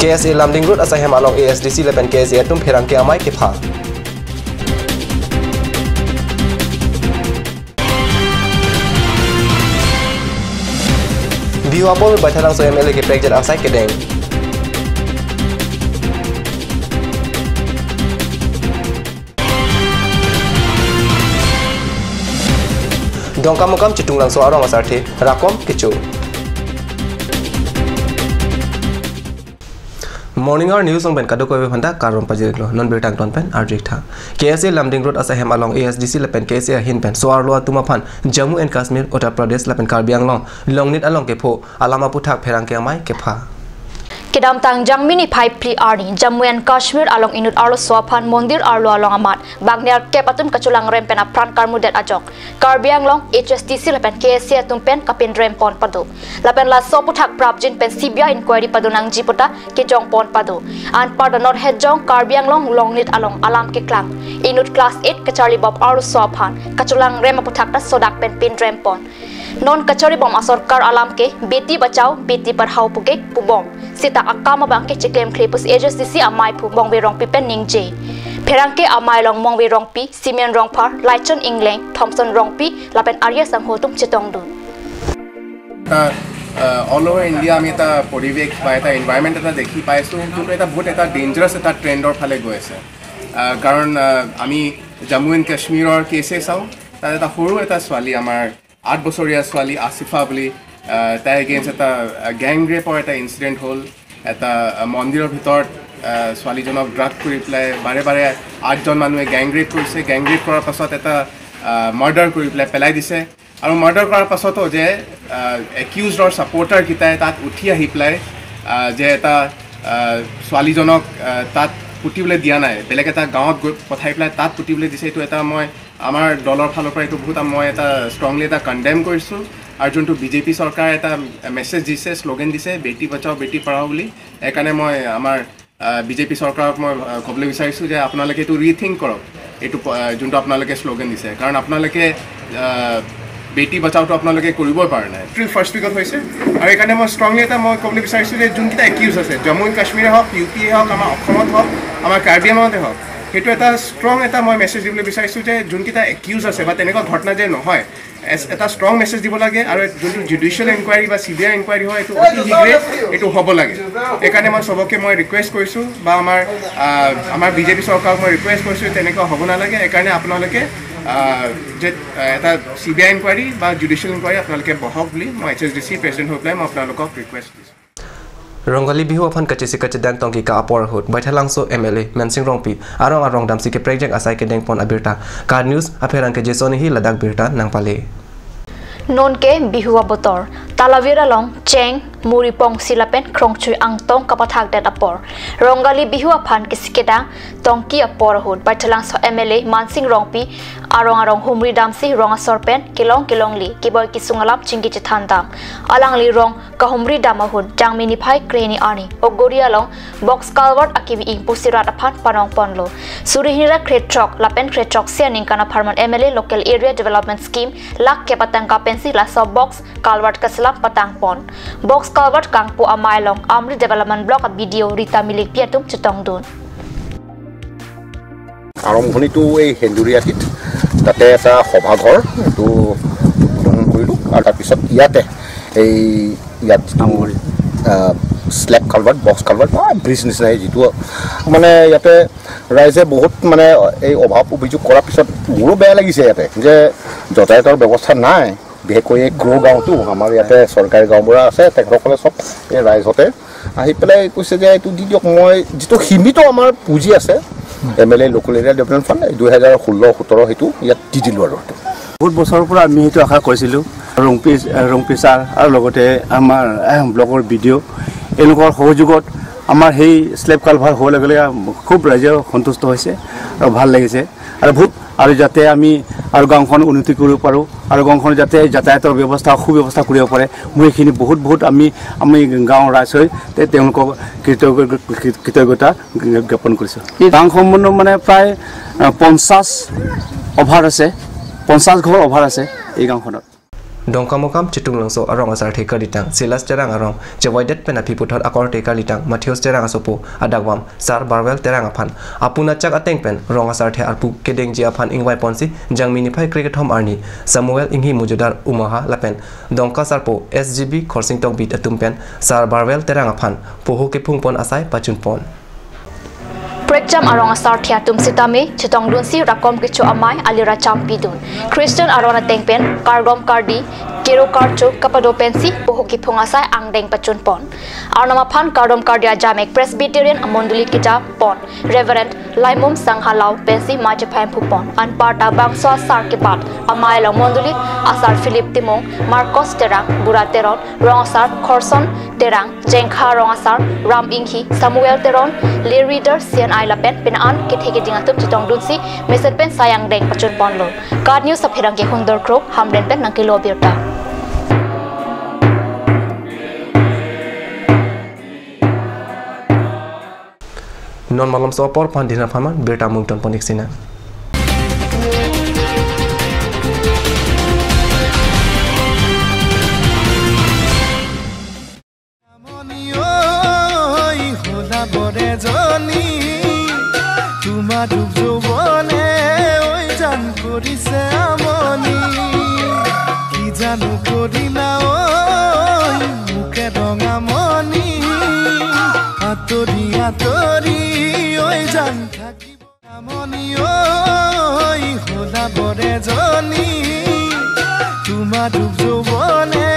KSA Lamding Road asahem along ASDC lepen KSA tum pherang ke amai ke pha Biwapol Baithalang so MLA ke project asai ke deng Dongkam citung lang so arong asarte rakom kecu Morning hour news on ben kado ko phanda karom pajirlo non betang ton pen arjik tha KSA Lamding Road asahem along ASDC lepen KSA hin pen so arlo atuma phan Jammu and Kashmir Uttar Pradesh lepen Karbi Anglong longnit along ke pho alama puthak pherang ke amai ke pha Kedam tang jang mini 5 pri arni Jammu and Kashmir along inut arlo swaphan mondir arlo along amat bagner ke patun kaculang rem pen apran karmudet ajok Karbi Anglong HSTC lepen KSA tumpen kapin rem pon padu lepen la so puthak prapjin pen CBI inquiry padunang jiputa ke jong pon padu an pada not head jong Karbi Anglong longnit along alam ke klang inut class 8 ke Charlie Bob arlo swaphan kaculang rem puthak ta sodak pen pin rem pon non kachori bom asorkar alam ke beti bachao beti padhao puke pubom sita akama bangke chiklem khrepus HSTC amai pu bong we rong pi pen ningje pherangke amai long mong we rong pi simen rong phar laichon ingleng thompson rong pi lapen arya sangho tum chitong du all over India আমি এটা পৰিৱেশ বা এটা environment এটা দেখি পাইছো কিন্তু এটা বহুত এটা ডেঞ্জাৰাস এটা ট্ৰেন্ডৰ ফালে গৈ আছে কাৰণ আমি জম্মু এণ্ড কাশ্মীৰৰ কেছে চাও তাত এটা সৰু এটা ছোৱালী আমাৰ 8 বছৰীয়া ছোৱালী আসিফা বুলি তাই এগেইনষ্ট এটা গ্যাং ৰেপৰ এটা ইনসিডেন্ট হল এটা মন্দিৰৰ ভিতৰত ছোৱালীজনক ড্ৰাগ কৰি প্লাই বাৰে বাৰে 8 জন মানুহে গ্যাং ৰেপ কৰিছে গ্যাং ৰেপ কৰাৰ পাছত এটা মাৰ্ডাৰ কৰি প্লাই পেলাই দিছে আৰু মাৰ্ডাৰ কৰাৰ পাছতো যে একিউজডৰ সাপোৰ্টাৰ কিটাই তাত উঠি আহি প্লাই যে এটা ছোৱালীজনক তাত পুটিবলৈ দিয়া নাই বেলেগ এটা গাঁৱত গৈ পঠাই প্লাই তাত পুটিবলৈ দিছে এটো এটা মই আমাৰ দলৰ ফালৰ পৰা এটো বহুত মই এটা ষ্ট্ৰংলি এটা কনডেম কৰিছো আৰু যোনটো বিজেপি চৰকাৰ এটা মেছেজ দিছে স্লোগান দিছে বেটি বচাও বেটি পঢ়াও বুলি একানে মই আমাৰ বিজেপি চৰকাৰক মই কবলৈ বিচাৰিছো যে আপোনালোকে এটো ৰিথিংক কৰক এটো যোনটো আপোনালোকে স্লোগান দিছে কাৰণ আপোনালোকে বেটি বচাওটো আপোনালোকে কৰিব পৰা নাই ফাৰ্স্ট উইকত হৈছে আৰু একানে মই ষ্ট্ৰংলি এটা মই কবলৈ বিচাৰিছো যে যোনটা একিউজ আছে জম্মু এণ্ড কাশ্মীৰ হওক ইউপি হওক আমাৰ অসমত হওক আমাৰ কাৰ্বি আংলঙতে হওক হেতু এটা ষ্ট্ৰং এটা মই মেছেজ দিবলৈ বিচাৰিছো যে যোনটা একিউজ আছে বা তেনেকুৱা ঘটনা যে নহয় এটা ষ্ট্ৰং মেছেজ দিব লাগে আৰু যোনটো জুডিশিয়াল ইনকুৱাৰী বা সিবিআই ইনকুৱাৰী হয় এটো অতি শীঘ্ৰে এটো হ'ব লাগে একানে মই সবকে মই ৰিকুৱেষ্ট কৰিছো বা আমাৰ বিজেপি চৰকাৰক মই ৰিকুৱেষ্ট কৰিছো তেনেকুৱা হ'ব নালাগে একানে আপোনালোকে যে এটা সিবিআই ইনকুৱাৰী বা জুডিশিয়াল ইনকুৱাৰী আপোনালোকে বহক বুলি মই HSDC প্ৰেসিডেন্ট হৈ প্লাই মই আপোনালোকক ৰিকুৱেষ্ট কৰিছো Rongali bihu afan kachisi kachidang tongki ka apor hut Baithalang so MLA Mensing Rongpi arong damsi ke project asai ke deng pon abirta Card News apherang ke jesoni hi ladak birta nang pale non ke bihu abotor talavira long cheng muri pong silapen krongchui angtong kapathak dat apor rongali bihu afan kisikeda tongki apor hut Baithalang so MLA Mansing Rongpi arong humri damsi ronga sorpen kilong li kiboy kisungalap chingki chithandam alang li rong kahumri damahun jangmini phai kreni ani ogoria long box culvert akibi impusirat aphan panong ponlo surihira kretrok lapen kretrok sianing kana farman MLA local area development scheme lak ke patang ka pensi la so box culvert kaslam patang pon box culvert kangpu amai long amri development block video rita milik piatum chutong dun আৰম্ভণিটো এই হেন্দুৰিয়াটিত তাতে এটা সভাঘৰ এটো উদ্বোধন কৰিলো আৰু তাৰপিছত ইয়াত slab culvert box culvert bridge নিচিনা যিটো মানে ইয়াতে ৰাইজে বহুত মানে এই অভাৱ অভিযোগ কৰাৰ পিছত মোৰো বেয়া লাগিছে ইয়াতে যে যাতায়াতৰ ব্যৱস্থা নাই বিশেষকৈ গ্ৰো গাঁওটো আমাৰ ইয়াতে চৰকাৰী গাঁওবোৰা আছে তেখেতসকলে সব এই ৰাইজতে আহি পেলাই কৈছে যে এইটো দি দিয়ক মই যিটো সীমিত আমাৰ পুঁজি আছে MLA local area development fund 2016-17 হেতু ইয়াত দি দিলো আৰু বহুত বছৰৰ পৰা আমি হেতু আশা কৰিছিলো ৰংপি ছাৰ আৰু লগতে আমাৰ ব্লকৰ ভিডিঅ' এনেকুৱা সহযোগত আমাৰ সেই স্লেব কালভাৰ হোৱাৰ লগে লগে খুব ৰাইজে সন্তুষ্ট হৈছে আৰু ভাল লাগিছে আৰু বহুত আৰু যাতে আমি আৰু গাঁওখন উন্নতি কৰিব পাৰো আৰু গাঁওখন যাতে যাতায়াতৰ ব্যৱস্থা সুব্যৱস্থা কৰিব পাৰে মই এইখিনি বহুত আমি গাঁৱৰ ৰাইজ হৈ তেওঁলোকক কৃতজ্ঞতা জ্ঞাপন কৰিছো এই গাঁওখন মানে প্ৰায় 50 অভাৰ আছে 50 ঘৰ অভাৰ আছে এই গাঁওখনত Dongkamokam Chitung Langso Arong Asar Take Litang, Silas Terang Arong, Javoidet Penapi Putot Akor Take Litang, Matthias Terang Asopo, Adagwam, Sar Barwell Terangapan, Apuna Chak Atengpen, Rong Asar Te Arpu, Kedeng Jiapan Ingwai Ponsi, Jang Minipai Cricket Home Arni, Samuel Inghi Mujudar Umaha Lapen, Dongka Sarpo, SGB Korsing Tok Beat Atumpen, Sar Barwell Terangapan, Poho Kepung Pon Asai Pachun Pon. Prekjam arong asar thia tum sitami chitong dunsi rakom kicho amai alira champidun Christian arona tengpen kargom kardi kero karcho kapado pensi pohoki phungasai angdeng pachun pon arnama phan kardom kardia jamek presbyterian amonduli kita pon Reverend Laimum Sanghalau pensi majepham phupon anparta bangsa sarkipat amai long monduli asar Philip Timong Marcos Terang Burateron Rongsar Khorson Terang Jengkha Rongasar Ram Inghi Samuel Teron Le Reader Sian Lapen pinaan kithege dingatum chitong dunsi meset pen sayang deng pachun ponlo card news saphirang ke hundor krop hamden pen nangkilo birta non malam sopor pandina phaman birta mungton poniksina Maduk jobone oi jan korise amoni ki janu korina oi muke ronga moni atori atori oi jan thakibo amoni oi hola bore joni tumaduk jobone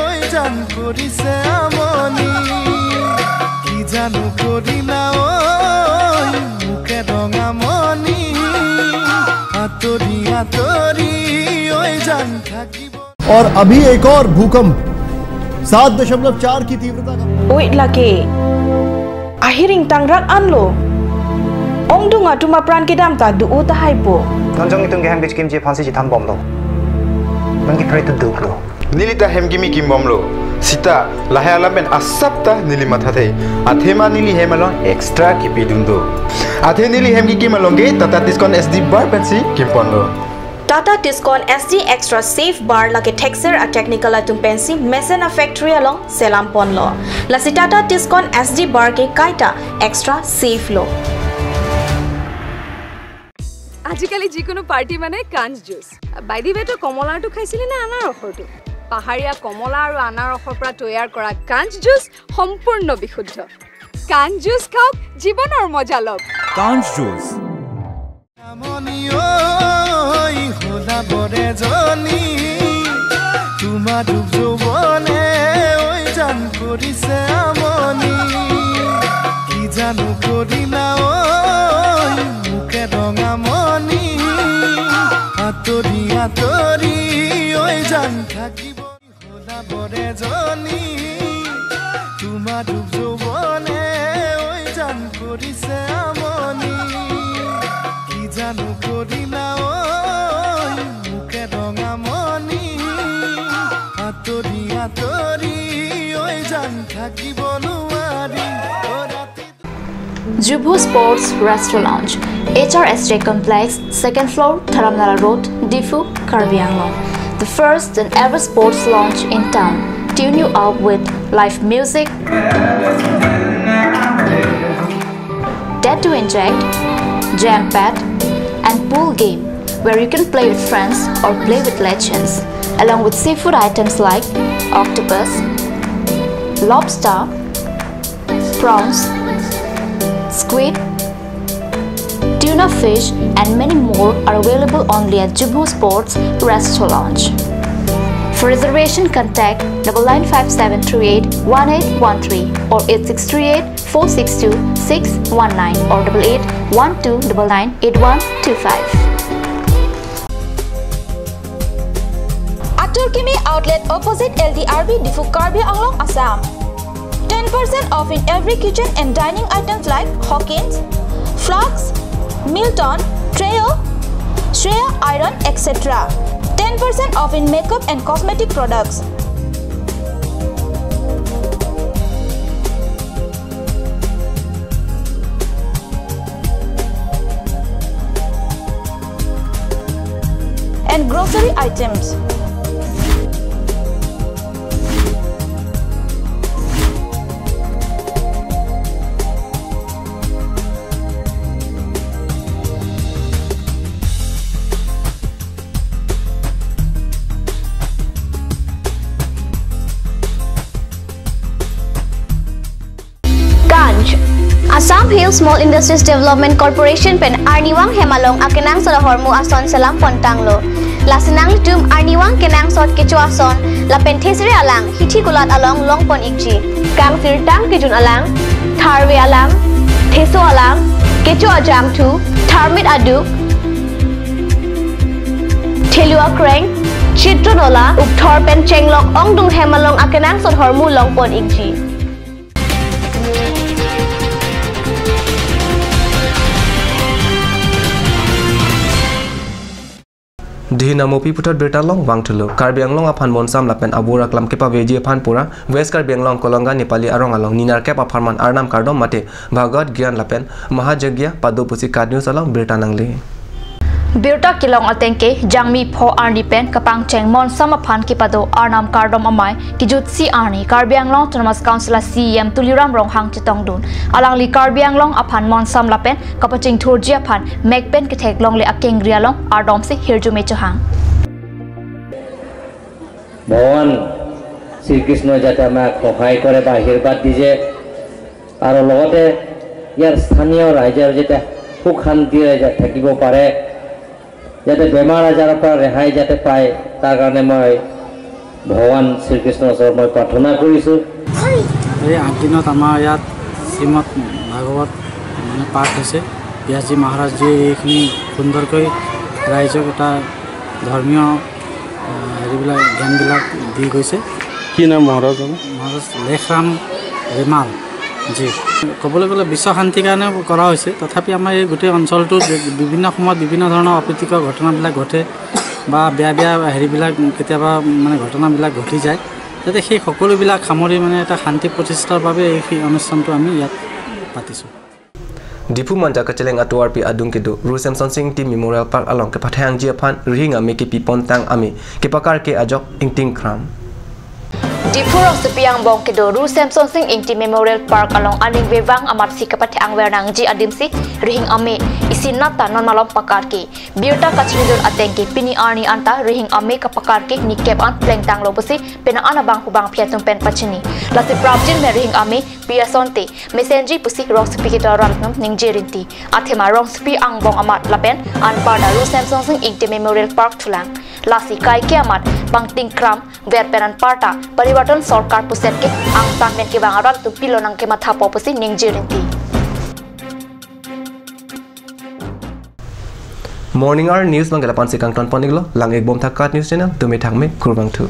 oi jan korise amoni ki janu korina oi और अभी एक और भूकंप 7.4 की तीव्रता का ओइ लाके ahiring tangrak anlo ongdunga tuma pran kedam ta du uta haipo nonjong itung ge hambich kim je phansi ji tham bomlo mangi prai tu duklo nilita hemgimi kim bomlo sita lahayala ben asapta nili mathate athema nili hemalon extra kipidundo athe nili hemgi kimalonge tata discount sd bar pensi kimpondo Tata Tiscon SD Extra Safe Bar lake Texer a technical atum pensi Mesena Factory along Selam Ponlo. La si Tata Tiscon SD Bar ke kaita Extra Safe lo. Ajikali jikono party mane kanj juice. By the way to komola to khaisili na anar okhor to. Paharia komola aru anar okhor pra toyar kora kanj juice sampurno bishuddha. Kanj juice khaok jibanor moja lok. Kanj juice bore joni tumaduk jobone oi jan korise amoni ki janu korina oi muke ronga moni atori atori oi jan thakibo hola bore joni tumaduk jobone oi jan korise amoni ki janu korina Jubu Sports Restaurant, HRSJ Complex, 2nd floor, Dharamnala Road, Difu, Karbi Anglong. The first and ever sports lounge in town. Tune you up with live music, Dare to Inject, Jam Pad, and pool game, where you can play with friends or play with legends, along with seafood items like octopus, lobster, prawns, squid, tuna fish, and many more are available only at Jubu Sports Restaurant. For reservation, contact 9957381813 or 8638462619 or 8812998125. Aturkimi Outlet opposite LDRB Difu Karbi Anglong, Assam. 10% off in every kitchen and dining items like Hawkins, Flax, Milton, Trail, Shreya Iron, etc. 10% off in makeup and cosmetic products. And grocery items. New Small Industries Development Corporation pen Arniwang Hemalong akenang sa hormu ason salam pontanglo. Lasinang tum Arniwang kenang sot kecuason la penthesri alang hithi kulat along longpon ikji. Kang sirtang kijun alang tharwe alang theso alang kecu ajam tu tharmit adu Thelua kreng Chitronola ukthor pen chenglok ongdung Hemalong akenang sot hormu longpon ikji. Dihinamopi putat bertalong wangtulu Karbi Anglong aphan monsam lapen abura klam kepa veji aphan pura West Karbi Anglong kolonga Nepali arong along ninar kep apharman arnam kardom mate bhagat gyan lapen mahajagya padopusi kadnews along bertanangli Birta kilong atengke jangmi pho arni pen kapang cheng mon samaphan kipado arnam kardom amai kijut si arni Karbi Anglong Autonomous Council CEM Tuliram Ronghang Chitongdun alang li Karbi Anglong aphan mon sam lapen kapaching thurjia phan mekpen kithek long le akengria long ardom se hirjume chahang Bhawan Sri Krishna jate amak সহায় কৰে বা আশীৰ্বাদ দিছে আৰু লগতে ইয়াৰ স্থানীয় ৰাইজৰ যেতে সুখ শান্তিৰে থাকিব পাৰে যাতে বেমাৰ আজাৰৰ পৰা ৰেহাই যাতে পায় তাৰ কাৰণে মই ভগৱান শ্ৰীকৃষ্ণৰ ওচৰত মই প্ৰাৰ্থনা কৰিছোঁ এই 8 দিনত আমাৰ ইয়াত শ্ৰীমদ ভাগৱত মানে পাঠ হৈছে ব্যাসজী মহাৰাজজীয়ে এইখিনি সুন্দৰকৈ ৰাইজক এটা ধৰ্মীয় হেৰিবিলাক জ্ঞানবিলাক দি গৈছে কি নাম মহাৰাজ লেখৰাম ৰিমাল জি ক'বলৈ গ'লে বিশ্ব শান্তিৰ কাৰণে কৰা হৈছে তথাপি আমাৰ এই গোটেই অঞ্চলটোত বিভিন্ন সময়ত বিভিন্ন ধৰণৰ অপ্ৰীতিকৰ ঘটনাবিলাক ঘটে বা বেয়া বেয়া হেৰিবিলাক কেতিয়াবা মানে ঘটনাবিলাক ঘটি যায় যাতে সেই সকলোবিলাক সামৰি মানে এটা শান্তি প্ৰতিষ্ঠাৰ বাবে এই অনুষ্ঠানটো আমি ইয়াত পাতিছোঁ Dipu manja kaceleng atuar pi adung kedu Rusem Sonsing Team Memorial Park along ke pathang ji aphan ringa me ke pi pontang ami ke pakar ke ajok ingting kram Dipu rong sepiang bong kedo Rusem Sonsing Ingti Memorial Park along aning wewang amat si kapathe angwernang ji adimsi rihing ame isin nata non malom pakar ke birta kachlidul atengke pini arni anta rihing ame ka pakar ke nikep an plengtang lobosi pena ana bang hubang phiatum pen pachini lati pravjin me rihing ame piasonte mesenji pusi rong sepi ke dorantnum ningjerinti athema rong sepi ang bong amat lapen an pada Rusem Sonsing Ingti Memorial Park thulang lasi kai ke amat bangting kram ver penan parta परिवर्तन सरकार पुसेट के आंग तांगमेन के बांगाराल तु पिलोनंग के माथा पोपसी निंगजिरिंती Morning Hour News manggala pansi kang ton poniglo lang ek bom thakat news channel tumi thangme kurbang thu